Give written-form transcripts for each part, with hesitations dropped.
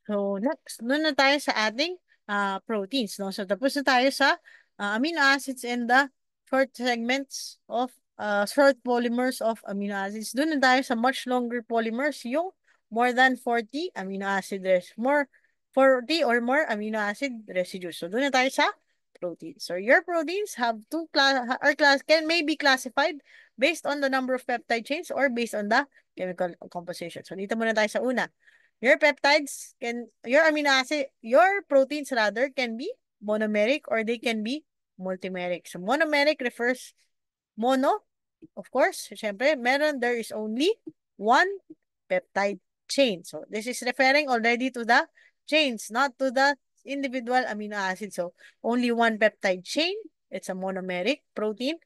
So, next, doon na tayo sa ating proteins, no? So, tapos na tayo sa amino acids and the short segments of short polymers of amino acids. Doon na tayo sa much longer polymers, yung more than 40 amino acid more 40 or more amino acid residues. So, doon na tayo sa proteins. So, your proteins have may be classified based on the number of peptide chains or based on the chemical composition. So, dito muna tayo sa una. Your proteins rather can be monomeric or they can be multimeric. So monomeric refers mono, of course, syempre, there is only one peptide chain. So this is referring already to the chains, not to the individual amino acid. So only one peptide chain, it's a monomeric protein.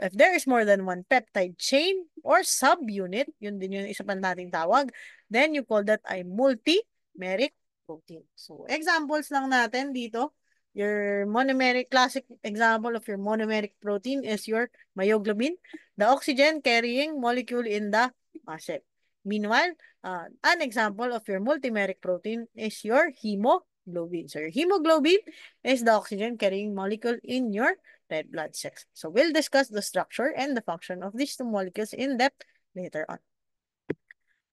If there is more than one peptide chain or subunit, yun din yung isa pa nating tawag, then you call that a multimeric protein. So, examples lang natin dito. Your monomeric, classic example of your monomeric protein is your myoglobin, the oxygen-carrying molecule in the muscle. Meanwhile, an example of your multimeric protein is your hemoglobin. So, your hemoglobin is the oxygen-carrying molecule in your red blood cells. So we'll discuss the structure and the function of these two molecules in depth later on.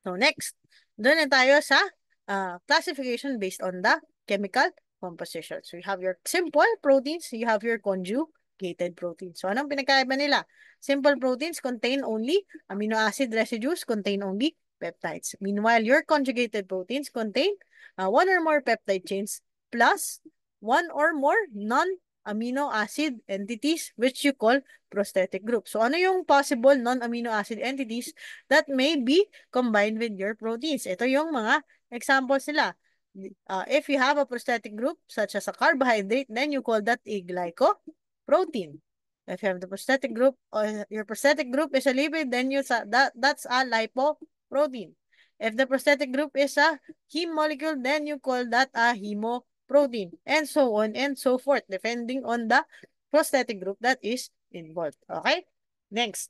So next, doon na tayo sa classification based on the chemical composition. So you have your simple proteins, you have your conjugated proteins. So anong pinagkaiba nila? Simple proteins contain only amino acid residues, contain only peptides. Meanwhile, your conjugated proteins contain one or more peptide chains plus one or more non-amino acid entities which you call prosthetic group. So ano yung possible non-amino acid entities that may be combined with your proteins? Ito yung mga examples nila. If you have a prosthetic group such as a carbohydrate, then you call that a glycoprotein. If you have the prosthetic group, or your prosthetic group is a lipid, then that's a lipoprotein. If the prosthetic group is a heme molecule, then you call that a hemoprotein, and so on and so forth, depending on the prosthetic group that is involved. Okay? Next.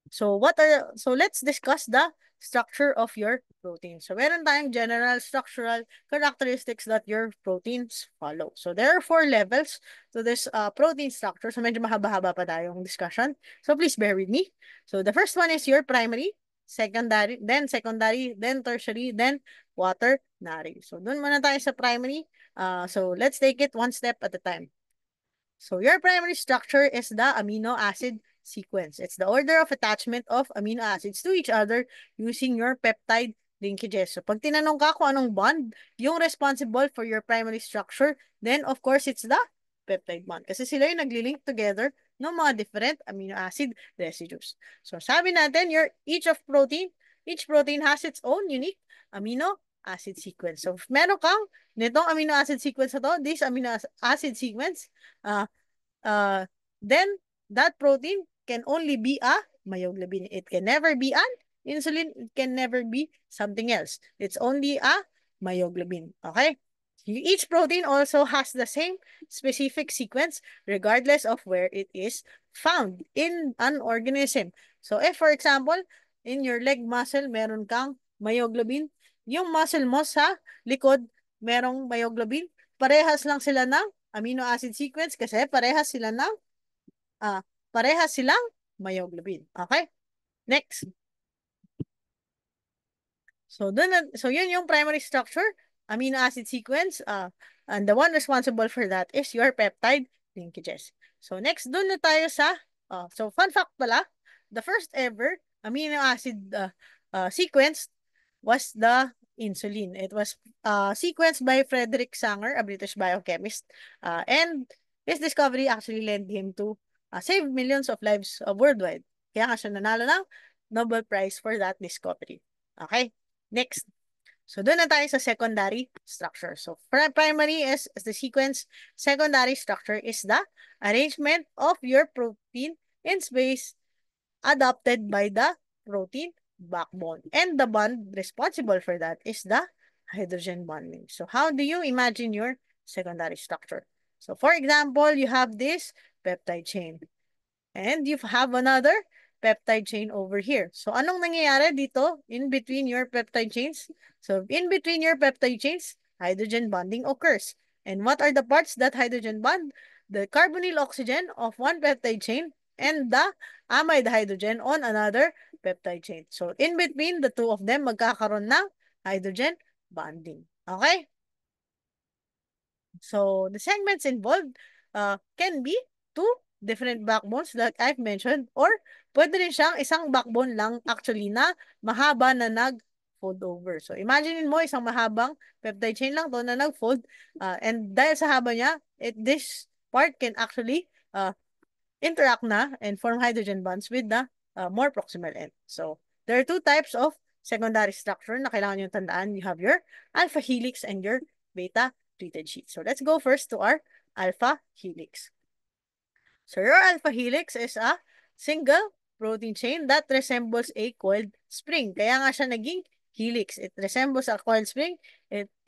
So let's discuss the structure of your protein. So meron tayong general structural characteristics that your proteins follow. So there are 4 levels to this protein structure. So medyo mahaba-haba pa tayong discussion. So please bear with me. So the first one is your primary, secondary, then tertiary, then quaternary. So dun muna tayo sa primary. So let's take it one step at a time. So your primary structure is the amino acid sequence. It's the order of attachment of amino acids to each other using your peptide linkages. So pag tinanong ka kung anong bond yung responsible for your primary structure, then of course it's the peptide bond. Kasi sila yung nagli-link together ng mga different amino acid residues. So sabi natin, each protein has its own unique amino acid sequence. So if meron kang nitong amino acid sequence na to, this amino acid sequence, then that protein can only be a myoglobin. It can never be an insulin. It can never be something else. It's only a myoglobin. Okay? Each protein also has the same specific sequence regardless of where it is found in an organism. So if, for example, in your leg muscle, meron kang myoglobin, yung muscle mo sa likod, merong myoglobin, parehas lang sila ng amino acid sequence kasi parehas silang myoglobin. Okay? Next. So yun yung primary structure, amino acid sequence, and the one responsible for that is your peptide linkages. So next, dun na tayo sa, so fun fact pala, the first ever amino acid sequence was the insulin. It was sequenced by Frederick Sanger, a British biochemist, and his discovery actually led him to save millions of lives worldwide. Kaya nga siya nanalo ng Nobel Prize for that discovery. Okay? Next. So, doon na tayo sa secondary structure. So, primary is the sequence. Secondary structure is the arrangement of your protein in space adopted by the protein backbone. And the bond responsible for that is the hydrogen bonding. So, how do you imagine your secondary structure? So, for example, you have this peptide chain. And you have another peptide chain over here. So, anong nangyayari dito in between your peptide chains? So, in between your peptide chains, hydrogen bonding occurs. And what are the parts that hydrogen bond? The carbonyl oxygen of one peptide chain and the amide hydrogen on another peptide chain. So, in between the two of them, magkakaroon ng hydrogen bonding. Okay? So, the segments involved can be two different backbones that I've mentioned or pwede rin siyang isang backbone lang actually na mahaba na nag-fold over. So, imagine mo isang mahabang peptide chain lang to na nag-fold and dahil sa haba niya, this part can actually interact na and form hydrogen bonds with the more proximal end. So, there are two types of secondary structure na kailangan nyo tandaan. You have your alpha helix and your beta pleated sheet. So, let's go first to our alpha helix. So, your alpha helix is a single protein chain that resembles a coiled spring. Kaya nga siya naging helix. It resembles a coiled spring.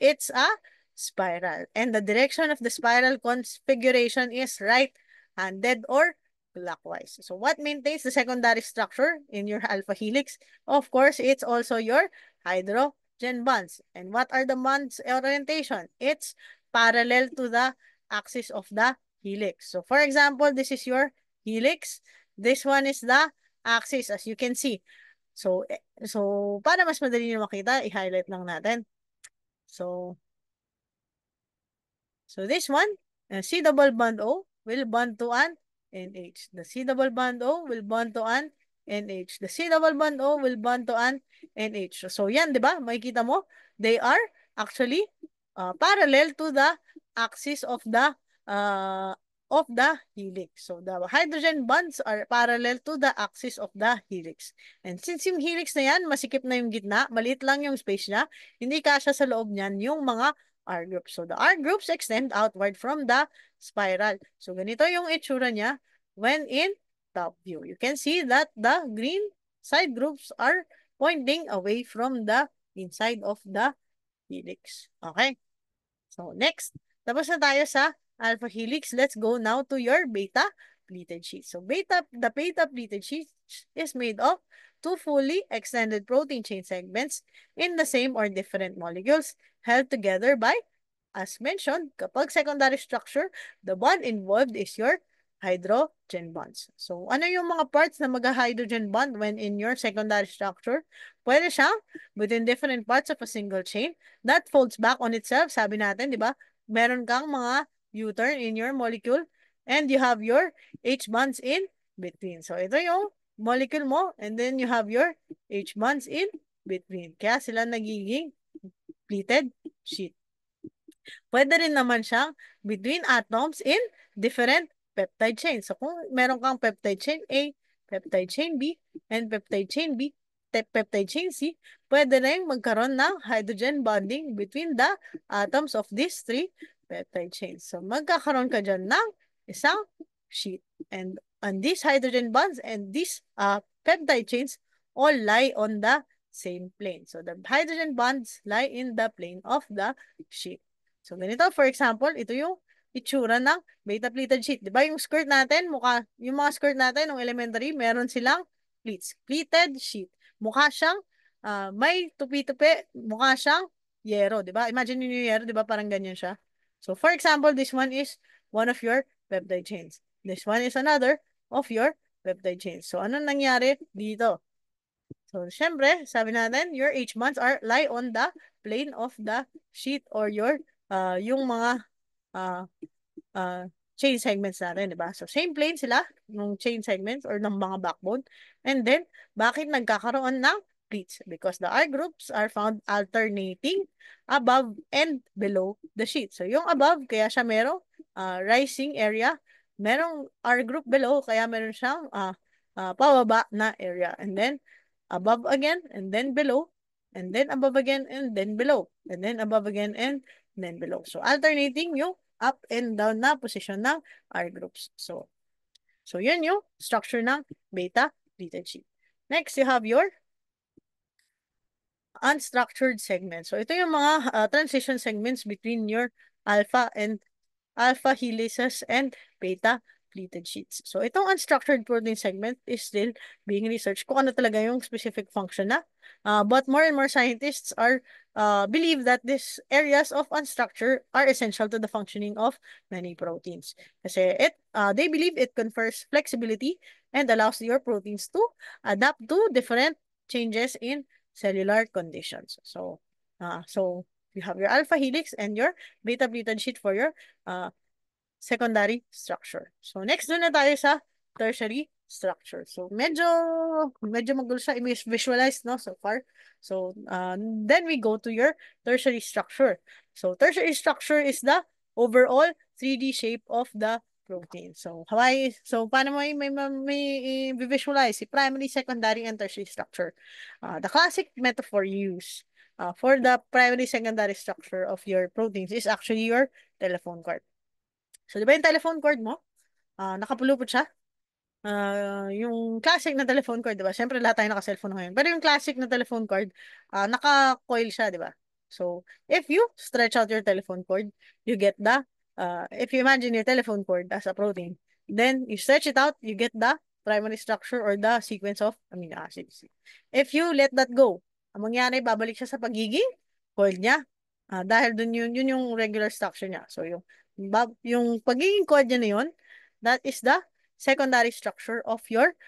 It's a spiral. And the direction of the spiral configuration is right-handed or clockwise. So, what maintains the secondary structure in your alpha helix? Of course, it's also your hydrogen bonds. And what are the bonds orientation? It's parallel to the axis of the helix. So, for example, this is your helix. This one is the axis, as you can see. So, para mas madali nyo makita, i-highlight lang natin. So this one, C double bond O will bond to an NH. The C double bond O will bond to an NH. The C double bond O will bond to an NH. So, yan, di ba? Makikita mo, they are actually parallel to the axis of the helix. So, the hydrogen bonds are parallel to the axis of the helix. And since yung helix na yan, masikip na yung gitna, maliit lang yung space niya, hindi kasya sa loob niyan yung mga R groups. So, the R groups extend outward from the spiral. So, ganito yung itsura niya when in top view. You can see that the green side groups are pointing away from the inside of the helix. Okay? So, next. Tapos na tayo sa alpha helix. Let's go now to your beta pleated sheet. So, the beta pleated sheet is made of two fully extended protein chain segments in the same or different molecules held together by, as mentioned, kapag secondary structure, the bond involved is your hydrogen bonds. So, ano yung mga parts na mag-hydrogen bond when in your secondary structure? Pwede siyang within different parts of a single chain that folds back on itself. Sabi natin, di ba? Meron kang mga U-turn in your molecule and you have your H bonds in between. So, ito yung molecule mo and then you have your H bonds in between. Kaya sila nagiging pleated sheet. Pwede rin naman siyang between atoms in different peptide chains. So, kung meron kang peptide chain A, peptide chain B, and peptide chain B, peptide chain C, pwede rin magkaroon ng hydrogen bonding between the atoms of these three peptide chains. So, magkakaroon ka dyan ng isang sheet. And these hydrogen bonds and these peptide chains all lie on the same plane. So, the hydrogen bonds lie in the plane of the sheet. So, ganito, for example, ito yung itsura ng beta pleated sheet. Di ba yung skirt natin, yung mga skirt natin, ng elementary, meron silang pleats. Pleated sheet. Mukha siyang, may tupi-tupi, mukha siyang yero, di ba? Imagine nyo yung yero, di ba? Parang ganyan siya. So, for example, this one is one of your peptide chains. This one is another of your peptide chains. So, anong nangyari dito? So, syempre, sabi natin, your H bonds lie on the plane of the sheet or yung mga chain segments natin, di ba? So, same plane sila, ng chain segments or ng mga backbone. And then, bakit nagkakaroon ng pleats? Because the R groups are found alternating above and below the sheet. So, yung above, kaya siya merong rising area. Merong R group below, kaya meron siyang pababa na area. And then, above again, and then below, and then above again, and then below, and then above again, and then below. So, alternating yung up and down na position ng R groups. So yun yung structure ng beta pleated sheet. Next, you have your unstructured segments. So, ito yung mga transition segments between your alpha helices and beta pleated sheets. So, itong unstructured protein segment is still being researched kung ano talaga yung specific function na. But more and more scientists are believe that these areas of unstructure are essential to the functioning of many proteins. Kasi they believe it confers flexibility and allows your proteins to adapt to different changes in cellular conditions. So you have your alpha helix and your beta pleated sheet for your secondary structure. So next doon na tayo sa tertiary structure. So medyo magulo siya i-visualize no so far. So then we go to your tertiary structure. So tertiary structure is the overall 3D shape of the protein. So paano mo may visualize si primary, secondary, and tertiary structure? The classic metaphor used for the primary, secondary structure of your proteins is actually your telephone cord. So, di ba yung telephone cord mo? Nakapulupot siya. Yung classic na telephone cord, di ba? Siyempre, lahat tayo naka-cellphone ngayon. Pero yung classic na telephone cord, naka-coil siya, di ba? So, if you stretch out your telephone cord, you get if you imagine your telephone cord as a protein, then you stretch it out, you get the primary structure or the sequence of amino acids. If you let that go, ang mangyari, babalik siya sa pagiging coil niya. Dahil dun yun yung regular structure niya. So, yung pagiging coil niya na yun, that is the secondary structure of your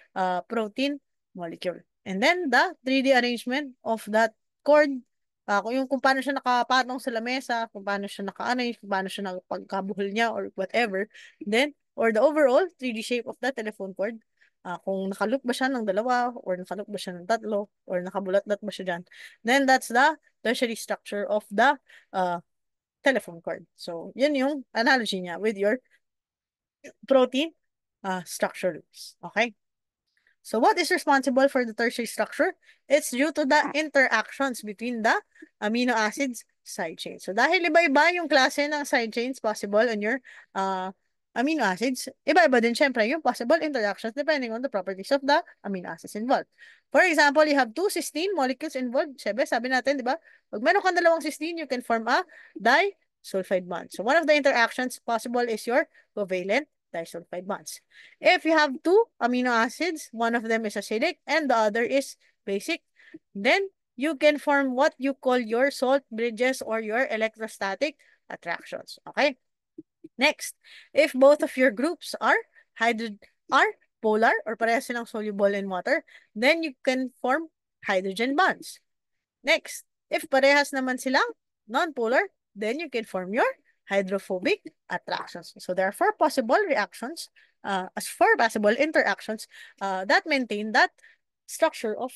protein molecule. And then, the 3D arrangement of that cord, kung paano siya nakapatong sa lamesa, kung paano siya naka-arrange, kung paano siya nakapagkabuhol niya or whatever, then, or the overall 3D shape of the telephone cord, kung nakaloop ba siya ng dalawa, or nakaloop ba siya ng tatlo, or nakabulat-lat ba siya dyan, then that's the tertiary structure of the telephone cord. So, yun yung analogy niya with your protein structures. Okay? So, what is responsible for the tertiary structure? It's due to the interactions between the amino acids side chains. So, dahil iba-iba yung klase ng side chains possible on your amino acids, iba-iba din syempre yung possible interactions depending on the properties of the amino acids involved. For example, you have two cysteine molecules involved. Siyempre, sabi natin, di ba? Pag meron kang dalawang cysteine, you can form a disulfide bond. So, one of the interactions possible is your covalent disulfide bonds. If you have two amino acids, one of them is acidic and the other is basic, then you can form what you call your salt bridges or your electrostatic attractions. Okay? Next, if both of your groups are polar or parehas silang soluble in water, then you can form hydrogen bonds. Next, if parehas naman silang non-polar, then you can form your hydrophobic attractions. So there are four possible reactions, four possible interactions that maintain that structure of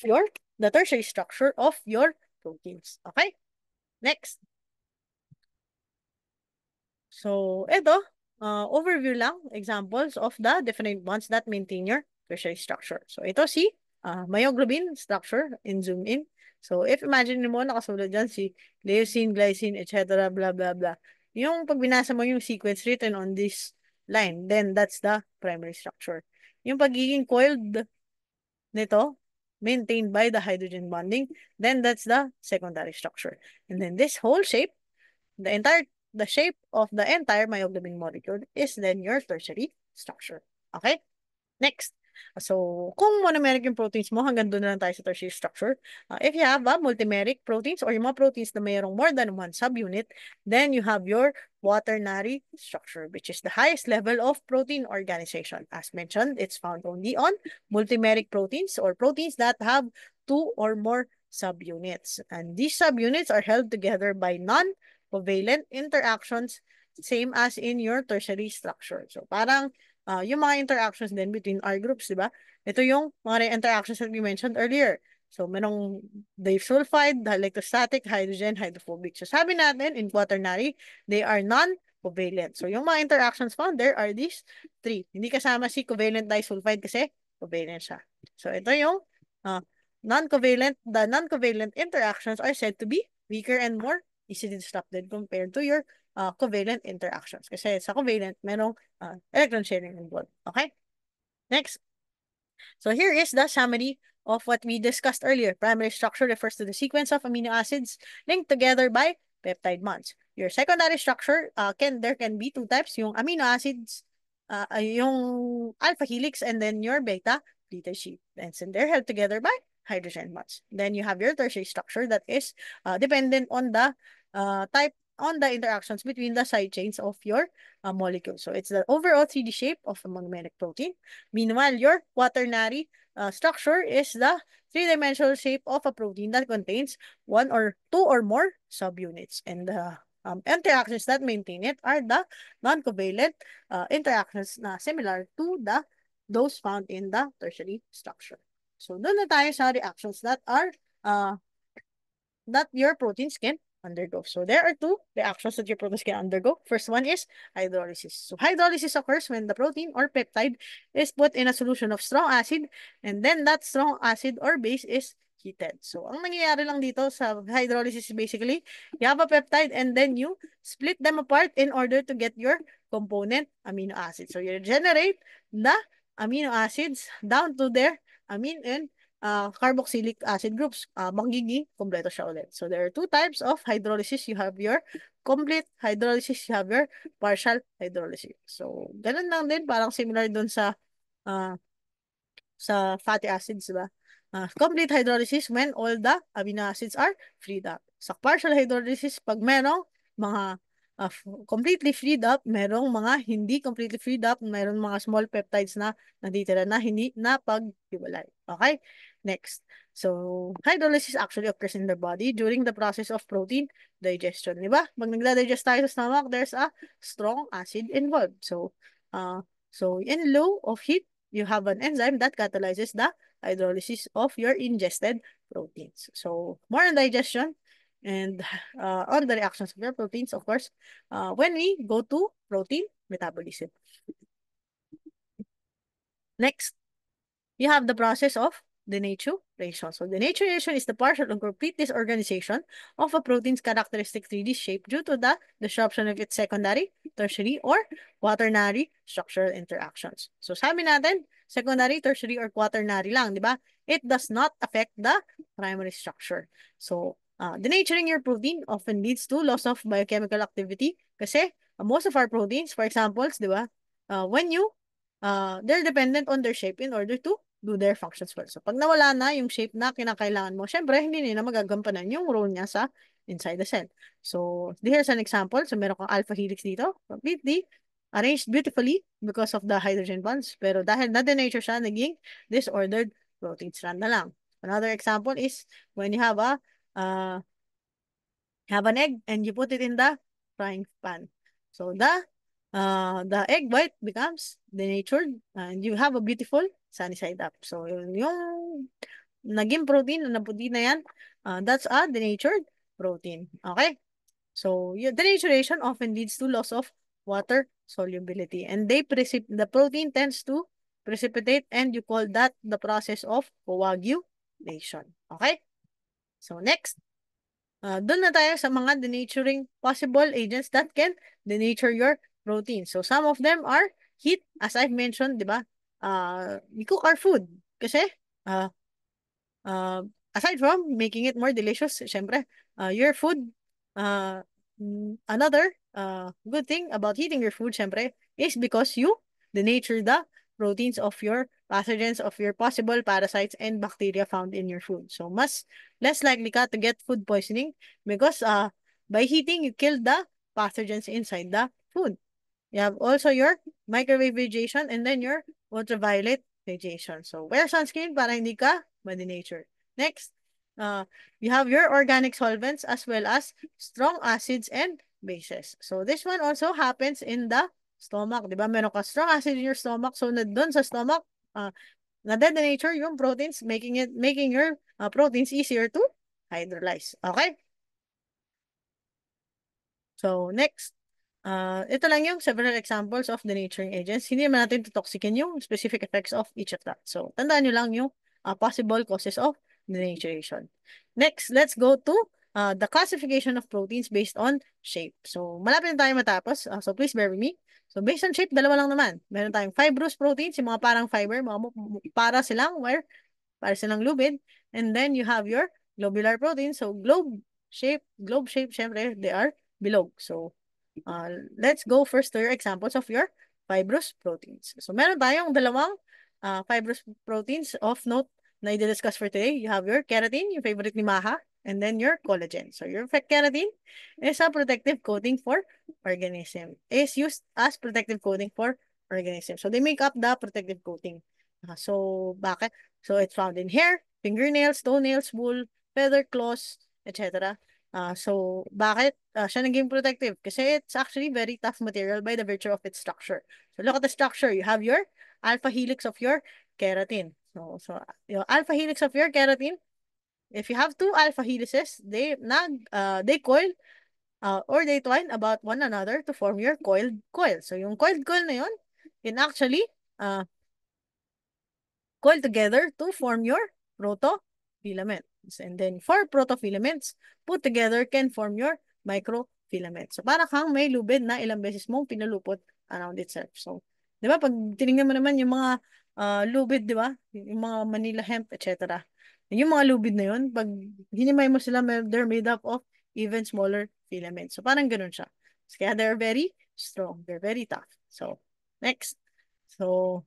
the tertiary structure of your proteins. Okay? Next. So, ito, overview lang, examples of the different bonds that maintain your tertiary structure. So, ito si myoglobin structure in zoom in. So, if imagine mo, nakasulat dyan si leucine, glycine, etc. blah, blah, blah. Yung pag binasa mo yung sequence written on this line, then that's the primary structure. Yung pagiging coiled nito, maintained by the hydrogen bonding, then that's the secondary structure. And then this whole shape, the shape of the entire myoglobin molecule is then your tertiary structure. Okay? Next. So, kung monomeric yung proteins mo, hanggang doon na lang tayo sa tertiary structure. If you have multimeric proteins or yung mga proteins na mayroong more than one subunit, then you have your quaternary structure, which is the highest level of protein organization. As mentioned, it's found only on multimeric proteins or proteins that have two or more subunits. And these subunits are held together by non-covalent interactions, same as in your tertiary structure. So, parang yung mga interactions din between R groups, di ba? Ito yung mga interactions that we mentioned earlier. So, merong disulfide, electrostatic, hydrogen, hydrophobic. So, sabi natin, in quaternary, they are non-covalent. So, yung mga interactions found there are these three. Hindi kasama si covalent disulfide kasi covalent siya. So, ito yung the non-covalent interactions are said to be weaker and more easily disrupted compared to your covalent interactions. Kasi sa covalent, merong electron sharing involved. Okay? Next. So here is the summary of what we discussed earlier. Primary structure refers to the sequence of amino acids linked together by peptide bonds. Your secondary structure, there can be two types, yung amino acids yung alpha helix and then your beta sheet. And they're held together by hydrogen bonds. Then you have your tertiary structure that is dependent on the type on the interactions between the side chains of your molecule. So it's the overall 3D shape of a monomeric protein. Meanwhile, your quaternary structure is the three-dimensional shape of a protein that contains one or two or more subunits. And the interactions that maintain it are the non-covalent interactions na similar to those found in the tertiary structure. So, doon na tayo sa reactions that are that your proteins can undergo. So there are two reactions that your proteins can undergo. First one is hydrolysis. So hydrolysis occurs when the protein or peptide is put in a solution of strong acid and then that strong acid or base is heated. So ang nangyayari lang dito sa hydrolysis is basically you have a peptide and then you split them apart in order to get your component amino acid. So you generate the amino acids down to their amine and carboxylic acid groups, magiging kompleto siya ulit. So, there are two types of hydrolysis. You have your complete hydrolysis, you have your partial hydrolysis. So, ganun lang din, parang similar dun uh, sa fatty acids, diba? Complete hydrolysis when all the amino acids are freed up. Sa partial hydrolysis, pag merong mga completely freed up, merong mga hindi completely freed up, merong mga small peptides na natitira na hindi na pag-hiwalay. Okay? Next. So, hydrolysis actually occurs in the body during the process of protein digestion. Diba? Pag nagda-digest tayo sa stomach, there's a strong acid involved. So in lieu of heat, you have an enzyme that catalyzes the hydrolysis of your ingested proteins. So more on digestion and on the reactions of your proteins, of course, when we go to protein metabolism. Next, you have the process of denaturation. So denaturation is the partial or complete disorganization of a protein's characteristic 3D shape due to the disruption of its secondary, tertiary, or quaternary structural interactions. So sabi natin, secondary, tertiary, or quaternary lang, di ba? It does not affect the primary structure. So denaturing your protein often leads to loss of biochemical activity kasi most of our proteins, for example, di ba? When you they're dependent on their shape in order to do their functions well. So, pag nawala na yung shape na kinakailangan mo, syempre, hindi nila magagampanan yung role niya sa inside the cell. So, here's an example. So, meron kang alpha helix dito, completely arranged beautifully because of the hydrogen bonds. Pero dahil na-denature siya, naging disordered protein strand na lang. Another example is when you have an egg and you put it in the frying pan. So, the egg white becomes denatured and you have a beautiful sunny side up. So, yung naging protein na puti na yan, that's a denatured protein. Okay? So, denaturation often leads to loss of water solubility. And the protein tends to precipitate and you call that the process of coagulation. Okay? So, next. Doon na tayo sa mga denaturing possible agents that can denature your protein. So, some of them are heat, as I've mentioned, di ba? We cook our food. Kasi, uh, aside from making it more delicious, syempre, your food, another good thing about heating your food, syempre, is because you denature the proteins of your pathogens, of your possible parasites and bacteria found in your food. So, less likely ka to get food poisoning because by heating, you kill the pathogens inside the food. You have also your microwave radiation and then your ultraviolet radiation. So, wear sunscreen para hindi ka ma-denature. Next, you have your organic solvents as well as strong acids and bases. So, this one also happens in the stomach. Diba? Meron ka strong acid in your stomach. So, doon sa stomach, na-denature yung proteins, making your proteins easier to hydrolyze. Okay? So, next. Ito lang yung several examples of denaturing agents. Hindi naman natin tutoxikin yung specific effects of each of that. So, tandaan nyo lang yung possible causes of denaturation. Next, let's go to the classification of proteins based on shape. So, malapit na tayo matapos. So, please bear with me. So, based on shape, dalawa lang naman. Meron tayong fibrous proteins, yung mga parang fiber, para silang wire, para silang lubid. And then, you have your globular proteins. So, globe shape, syempre, they are below. So, let's go first to your examples of your fibrous proteins. So meron tayong dalawang fibrous proteins of note na i-discuss for today. You have your keratin, yung favorite ni Maha, and then your collagen. So your keratin is a protective coating for organism. Is used as protective coating for organism. So they make up the protective coating. So bakit? So it's found in hair, fingernails, toenails, wool, feather, claws, etc. So bakit siya naging protective? Kasi it's actually very tough material by the virtue of its structure. So look at the structure. You have your alpha helix of your keratin. So your alpha helix of your keratin, if you have two alpha helices, they coil or they twine about one another to form your coiled coil. So yung coiled coil na yun can actually uh, coil together to form your protofilaments. And then four protofilaments put together can form your microfilaments. So para kang may lubid na ilang beses mong pinalupot around itself. So, di ba, pag tinignan mo naman yung mga lubid, di ba? Yung mga Manila hemp, etc. Yung mga lubid na yun, pag hinimay mo sila, they're made up of even smaller filaments. So parang ganun siya. So, kaya they're very strong. They're very tough. So, next. So,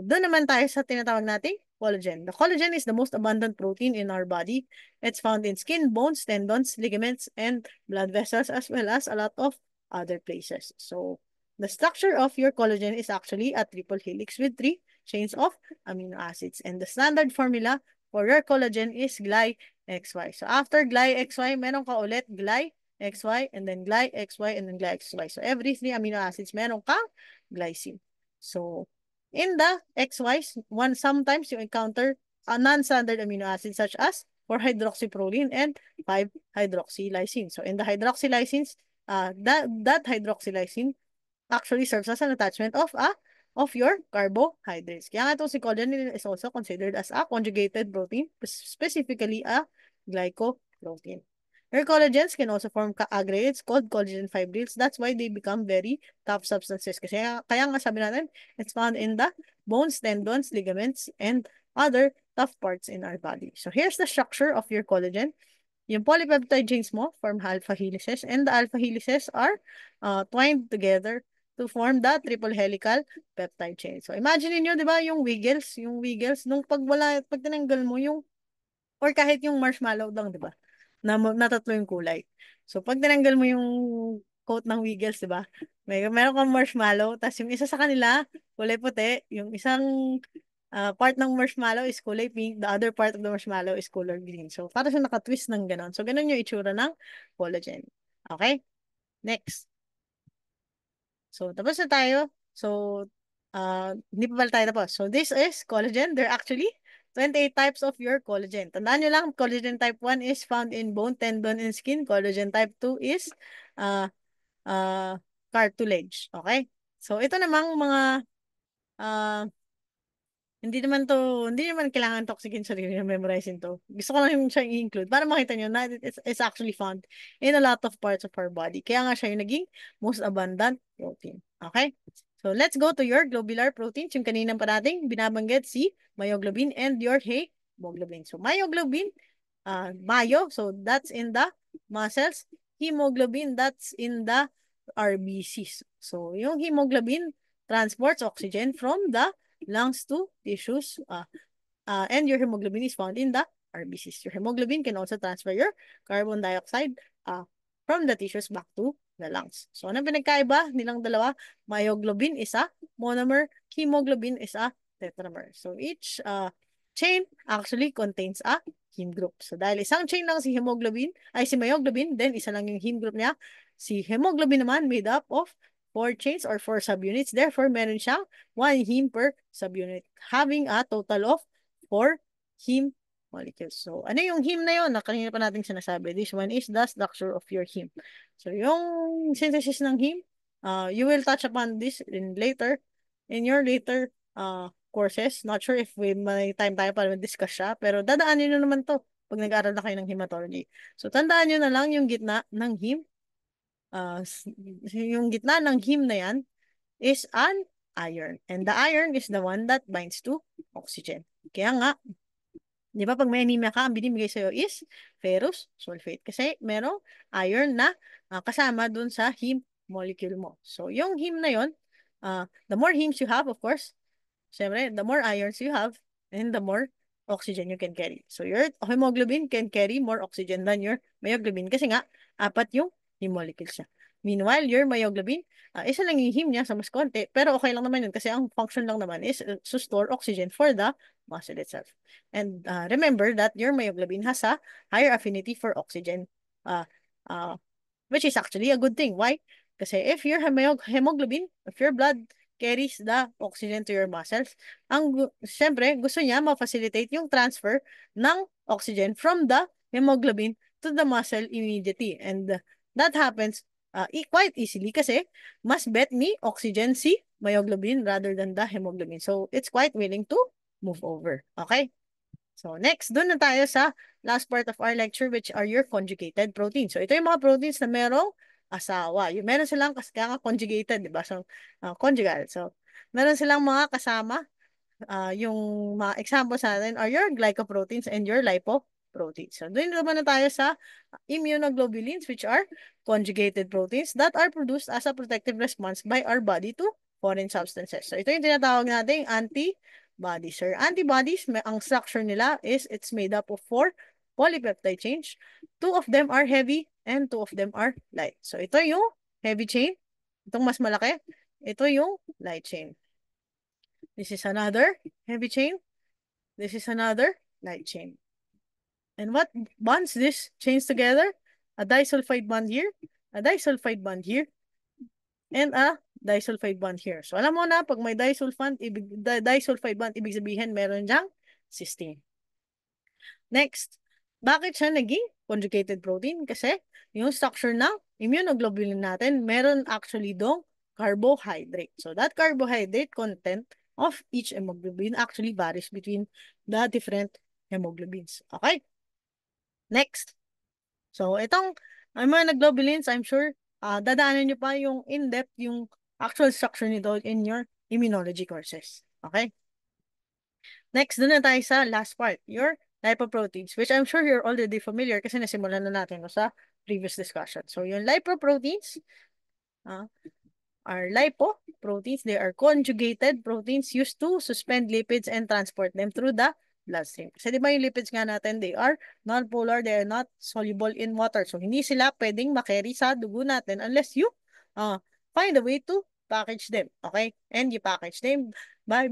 doon naman tayo sa tinatawag nating collagen. The collagen is the most abundant protein in our body. It's found in skin, bones, tendons, ligaments, and blood vessels, as well as a lot of other places. So, the structure of your collagen is actually a triple helix with three chains of amino acids. And the standard formula for your collagen is GlyXY. So, after GlyXY, meron ka ulit GlyXY, and then GlyXY, and then GlyXY. So, every three amino acids, meron kang glycine. So, in the XYs, sometimes you encounter a non-standard amino acid such as 4-hydroxyproline and 5-hydroxylysine. So in the hydroxylysines, that hydroxylysine actually serves as an attachment of your carbohydrates. Kaya nga itong si collagen is also considered as a conjugated protein, specifically a glycoprotein. Your collagens can also form aggregates called collagen fibrils. That's why they become very tough substances. Kasi kaya nga sabi natin, it's found in the bones, tendons, ligaments, and other tough parts in our body. So here's the structure of your collagen. Yung polypeptide chains mo form alpha helices, and the alpha helices are twined together to form the triple helical peptide chain. So imagine niyo, 'di ba, yung Wiggles, nung pag tinanggal mo yung or kahit yung marshmallow lang, 'di ba? Na tatlo yung kulay. So pag tinanggal mo yung coat ng Wiggles, 'di ba? Meron kang marshmallow, tapos yung isa sa kanila kulay puti, yung isang part ng marshmallow is kulay pink, the other part of the marshmallow is color green. So para siya naka-twist ng ganon. So ganon yung itsura ng collagen. Okay? Next. So tapos na tayo. So hindi pa pala tayo tapos. So this is collagen. There are actually 28 types of your collagen. Tandaan nyo lang, collagen type 1 is found in bone, tendon, and skin. Collagen type 2 is uh, cartilage. Okay? So ito namang mga uh, hindi naman kailangan toxic in sarili na memorizein to. Gusto ko lang yung siya i-include para makita nyo na it's actually found in a lot of parts of our body. Kaya nga siya yung naging most abundant protein. Okay? So, let's go to your globular proteins. Yung kaninang pa nating binabanggit si myoglobin and your hemoglobin. So, myoglobin, myo, so that's in the muscles. Hemoglobin, that's in the RBCs. So, yung hemoglobin transports oxygen from the lungs to tissues, and your hemoglobin is found in the RBCs. Your hemoglobin can also transfer your carbon dioxide from the tissues back to the lungs. So, anong pinagkaiba nilang dalawa? Myoglobin is a monomer, hemoglobin is a tetramer. So, each chain actually contains a heme group. So, dahil isang chain lang si myoglobin, then isa lang yung heme group niya. Si hemoglobin naman made up of 4 chains or 4 subunits. Therefore, meron siyang 1 heme per subunit, having a total of 4 heme molecules. So, ano yung heme na yun? Na kanina pa natin sinasabi. This one is the structure of your heme. So, yung synthesis ng heme, you will touch upon this in your later courses. Not sure if may time tayo para discuss siya, pero dadaanin nyo naman to pag nag-aaral na kayo ng hematology. So, tandaan nyo na lang yung gitna ng heme. Yung gitna ng heme na yan is an iron. And the iron is the one that binds to oxygen. Kaya nga, di ba pag may anemia ka, ang binibigay sa'yo is ferrous sulfate. Kasi merong iron na kasama dun sa heme molecule mo. So, yung heme na yun, the more hemes you have, of course, syempre, the more ions you have, and the more oxygen you can carry. So, your hemoglobin can carry more oxygen than your myoglobin kasi nga, apat yung heme molecule siya. Meanwhile, your myoglobin, isa lang yung heme niya sa mas konti, pero okay lang naman yun kasi ang function lang naman is to store oxygen for the muscle itself. And remember that your myoglobin has a higher affinity for oxygen, uh, uh, which is actually a good thing. Why? Kasi if your hemoglobin, if your blood carries the oxygen to your muscles, syempre, gusto niya ma-facilitate yung transfer ng oxygen from the hemoglobin to the muscle immediately. And that happens quite easily kasi mas bet ni oxygen si myoglobin rather than the hemoglobin. So, it's quite willing to move over. Okay? So, next, dun na tayo sa last part of our lecture, which are your conjugated proteins. So, ito yung mga proteins na merong asawa. Meron silang kaya conjugated, di ba? So, conjugal. So, meron silang mga kasama. Yung mga examples natin are your glycoproteins and your lipoproteins. So, doon naman na tayo sa immunoglobulins, which are conjugated proteins that are produced as a protective response by our body to foreign substances. So, ito yung tinatawag nating antibodies. Or antibodies, ang structure nila is it's made up of 4 polypeptide chains. 2 of them are heavy and 2 of them are light. So, ito yung heavy chain. Itong mas malaki. Ito yung light chain. This is another heavy chain. This is another light chain. And what bonds these chains together? A disulfide bond here, a disulfide bond here, and a disulfide bond here. So, alam mo na, pag may disulfide bond, ibig sabihin meron diyang cysteine. Next, bakit siya naging conjugated protein? Kasi yung structure ng immunoglobulin natin, meron actually dong carbohydrate. So, that carbohydrate content of each hemoglobin actually varies between the different hemoglobins. Okay? Next. So, itong immunoglobulins, I'm sure, dadaanan nyo pa yung in-depth, yung actual structure nito in your immunology courses. Okay? Next, dun na tayo sa last part, your lipoproteins, which I'm sure you're already familiar kasi nasimulan na natin no, sa previous discussion. So, yung lipoproteins are lipoproteins. They are conjugated proteins used to suspend lipids and transport them through the bloodstream. Kasi di ba yung lipids nga natin, they are non-polar, they are not soluble in water. So, hindi sila pwedeng makarry sa dugo natin unless you find a way to package them. Okay? And you package them by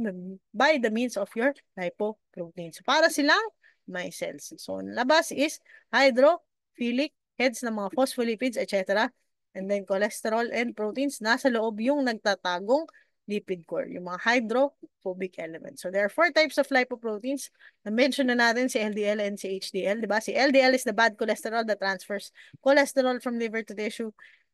the means of your lipoproteins. Para silang may cells. So, labas is hydrophilic heads ng mga phospholipids, etc. And then cholesterol and proteins, nasa loob yung nagtatagong lipid core, yung mga hydrophobic elements. So there are 4 types of lipoproteins. Na-mention na natin si LDL and si HDL, di ba? Si LDL is the bad cholesterol that transfers cholesterol from liver to tissue.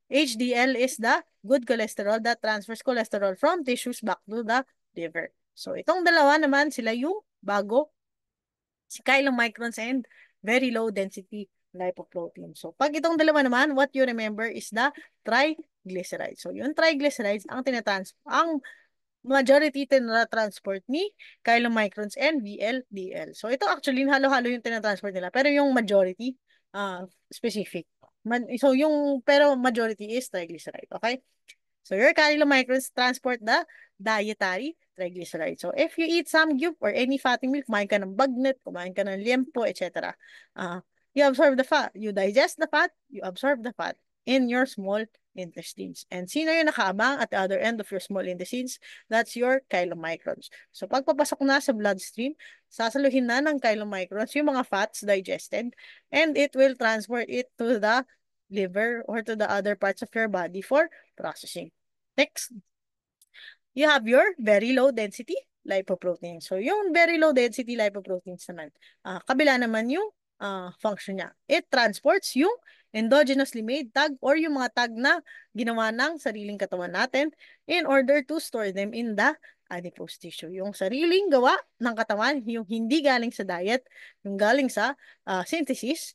HDL is the good cholesterol that transfers cholesterol from tissues back to the liver. So itong dalawa naman, sila yung bago, si chylomicrons and very low density lipoprotein. So, pag itong dalawa naman, what you remember is the triglycerides. So, yung triglycerides, ang majority tinatransport ni chylomicrons and VLDL. So, ito actually, halo-halo yung tinatransport nila. Pero yung majority, specific. Pero majority is triglyceride. Okay? So, your chylomicrons transport the dietary triglycerides. So, if you eat samgyup or any fatty milk, kumain ka ng bagnet, kumain ka ng liempo, etc. You absorb the fat. You digest the fat, you absorb the fat in your small intestines. And sino yung nakaabang at the other end of your small intestines? That's your chylomicrons. So, pagpapasok na sa bloodstream, sasaluhin na ng chylomicrons yung mga fats digested and it will transport it to the liver or to the other parts of your body for processing. Next, you have your very low density lipoproteins. So, yung very low density lipoproteins naman, kabila naman yung function niya. It transports yung endogenously made tag or yung mga tag na ginawa ng sariling katawan natin in order to store them in the adipose tissue. Yung sariling gawa ng katawan, yung hindi galing sa diet, yung galing sa synthesis,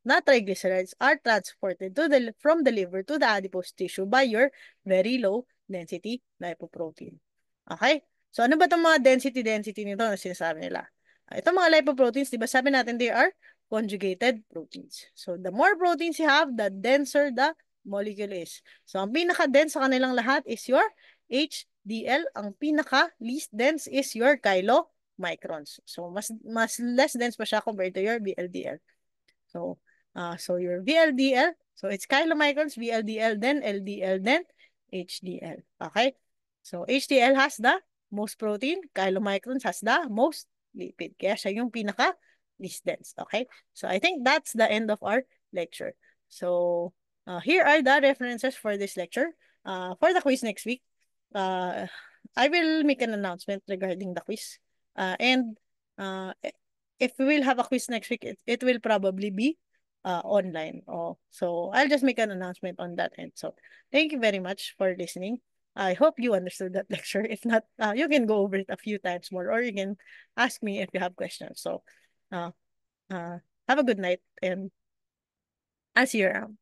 na triglycerides are transported from the liver to the adipose tissue by your very low density lipoprotein. Okay? So, ano ba itong mga density nito na sinasabi nila? Itong mga lipoproteins, di ba sabi natin they are conjugated proteins. So, the more proteins you have, the denser the molecule is. So, ang pinaka-dense sa kanilang lahat is your HDL. Ang pinaka-least dense is your chylomicrons. So, mas less dense pa siya compared to your VLDL. So your VLDL, so it's chylomicrons, VLDL, then LDL, then HDL. Okay? So HDL has the most protein, chylomicrons has the most lipid. Kaya siya yung pinaka least dense. Okay? So I think that's the end of our lecture. So here are the references for this lecture. For the quiz next week, uh, I will make an announcement regarding the quiz. And if we will have a quiz next week, it will probably be online. Oh, so I'll just make an announcement on that end. So thank you very much for listening. I hope you understood that lecture. If not, you can go over it a few times more, or you can ask me if you have questions. So, uh, have a good night, and I'll see you around.